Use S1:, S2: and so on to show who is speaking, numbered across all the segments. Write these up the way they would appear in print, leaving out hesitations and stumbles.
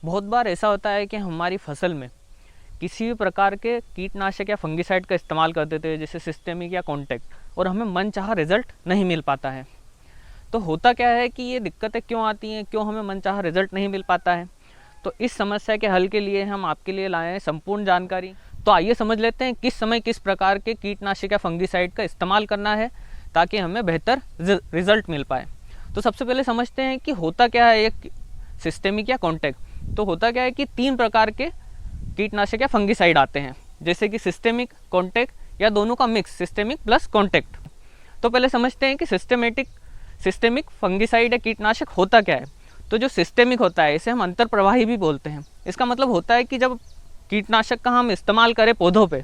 S1: बहुत बार ऐसा होता है कि हमारी फसल में किसी भी प्रकार के कीटनाशक या फंगिसाइड का इस्तेमाल कर देते हैं, जैसे सिस्टेमिक या कॉन्टैक्ट, और हमें मनचाहा रिजल्ट नहीं मिल पाता है। तो होता क्या है कि ये दिक्कतें क्यों आती हैं, क्यों हमें मनचाहा रिजल्ट नहीं मिल पाता है? तो इस समस्या के हल के लिए हम आपके लिए लाए हैं संपूर्ण जानकारी। तो आइए समझ लेते हैं किस समय किस प्रकार के कीटनाशक या फंगिसाइड का इस्तेमाल करना है ताकि हमें बेहतर रिजल्ट मिल पाए। तो सबसे पहले समझते हैं कि होता क्या है एक सिस्टेमिक या कॉन्टैक्ट। तो होता क्या है कि 3 प्रकार के कीटनाशक या फंगिसाइड आते हैं, जैसे कि सिस्टेमिक, कॉन्टैक्ट या दोनों का मिक्स, सिस्टेमिक प्लस कॉन्टैक्ट। तो पहले समझते हैं कि सिस्टेमिक फंगिसाइड या कीटनाशक होता क्या है। तो जो सिस्टेमिक होता है इसे हम अंतर्प्रवाही भी बोलते हैं। इसका मतलब होता है कि जब कीटनाशक का हम इस्तेमाल करें पौधों पे,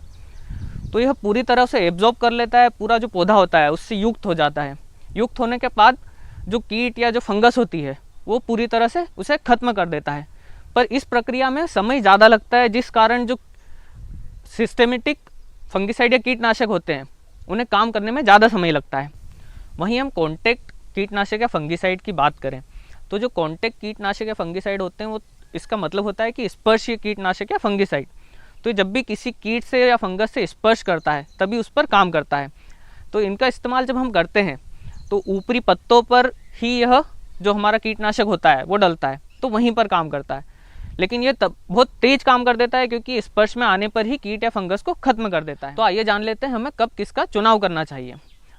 S1: तो यह पूरी तरह से एब्जॉर्ब कर लेता है, पूरा जो पौधा होता है उससे युक्त हो जाता है। युक्त होने के बाद जो कीट या जो फंगस होती है वो पूरी तरह से उसे खत्म कर देता है। पर इस प्रक्रिया में समय ज़्यादा लगता है, जिस कारण जो सिस्टेमेटिक फंगिसाइड या कीटनाशक होते हैं उन्हें काम करने में ज़्यादा समय लगता है। वहीं हम कॉन्टैक्ट कीटनाशक या फंगिसाइड की बात करें तो जो कॉन्टैक्ट कीटनाशक या फंगिसाइड होते हैं वो इसका मतलब होता है कि स्पर्शीय कीटनाशक या फंगिसाइड। तो जब भी किसी कीट से या फंगस से स्पर्श करता है तभी उस पर काम करता है। तो इनका इस्तेमाल जब हम करते हैं तो ऊपरी पत्तों पर ही यह जो हमारा कीटनाशक होता है वो डलता है, तो वहीं पर काम करता है। लेकिन ये तब बहुत तेज काम कर देता है क्योंकि स्पर्श में आने पर ही कीट या फंगस को खत्म कर देता है। तो आइए जान लेते हैं हमें कब किसका चुनाव करना चाहिए।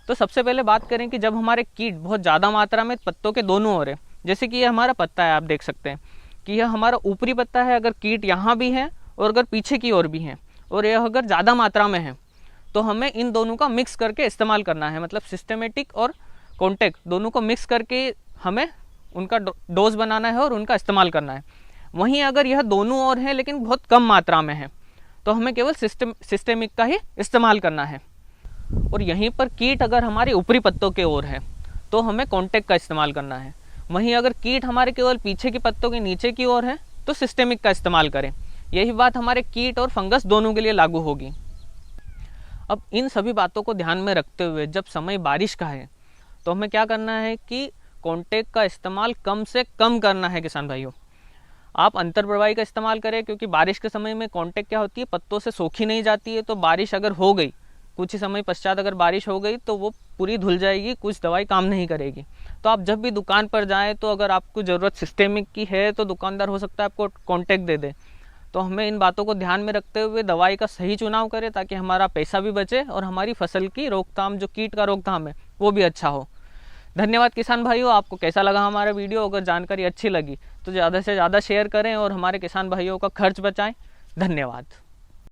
S1: तो सबसे पहले बात करें कि जब हमारे कीट बहुत ज़्यादा मात्रा में पत्तों के दोनों ओर है, जैसे कि ये हमारा पत्ता है, आप देख सकते हैं कि यह हमारा ऊपरी पत्ता है, अगर कीट यहाँ भी हैं और अगर पीछे की ओर भी हैं और यह अगर ज़्यादा मात्रा में है तो हमें इन दोनों का मिक्स करके इस्तेमाल करना है। मतलब सिस्टेमेटिक और कॉन्टैक्ट दोनों को मिक्स करके हमें उनका डोज बनाना है और उनका इस्तेमाल करना है। वहीं अगर यह दोनों ओर हैं लेकिन बहुत कम मात्रा में है तो हमें केवल सिस्टेमिक का ही इस्तेमाल करना है। और यहीं पर कीट अगर हमारे ऊपरी पत्तों के ओर है तो हमें कॉन्टैक्ट का इस्तेमाल करना है। वहीं अगर कीट हमारे केवल पीछे के पत्तों के नीचे की ओर है तो सिस्टेमिक का इस्तेमाल करें। यही बात हमारे कीट और फंगस दोनों के लिए लागू होगी। अब इन सभी बातों को ध्यान में रखते हुए जब समय बारिश का है तो हमें क्या करना है कि कॉन्टैक्ट का इस्तेमाल कम से कम करना है। किसान भाइयों, आप अंतर्प्रवाही का इस्तेमाल करें क्योंकि बारिश के समय में कॉन्टैक्ट क्या होती है, पत्तों से सोखी नहीं जाती है। तो बारिश अगर हो गई, कुछ ही समय पश्चात अगर बारिश हो गई तो वो पूरी धुल जाएगी, कुछ दवाई काम नहीं करेगी। तो आप जब भी दुकान पर जाएं तो अगर आपको ज़रूरत सिस्टेमिक की है तो दुकानदार हो सकता है आपको कॉन्टैक्ट दे दे। तो हमें इन बातों को ध्यान में रखते हुए दवाई का सही चुनाव करें ताकि हमारा पैसा भी बचे और हमारी फसल की रोकथाम, जो कीट का रोकथाम है, वो भी अच्छा हो। धन्यवाद किसान भाइयों। आपको कैसा लगा हमारा वीडियो? अगर जानकारी अच्छी लगी तो ज़्यादा से ज़्यादा शेयर करें और हमारे किसान भाइयों का खर्च बचाएं। धन्यवाद।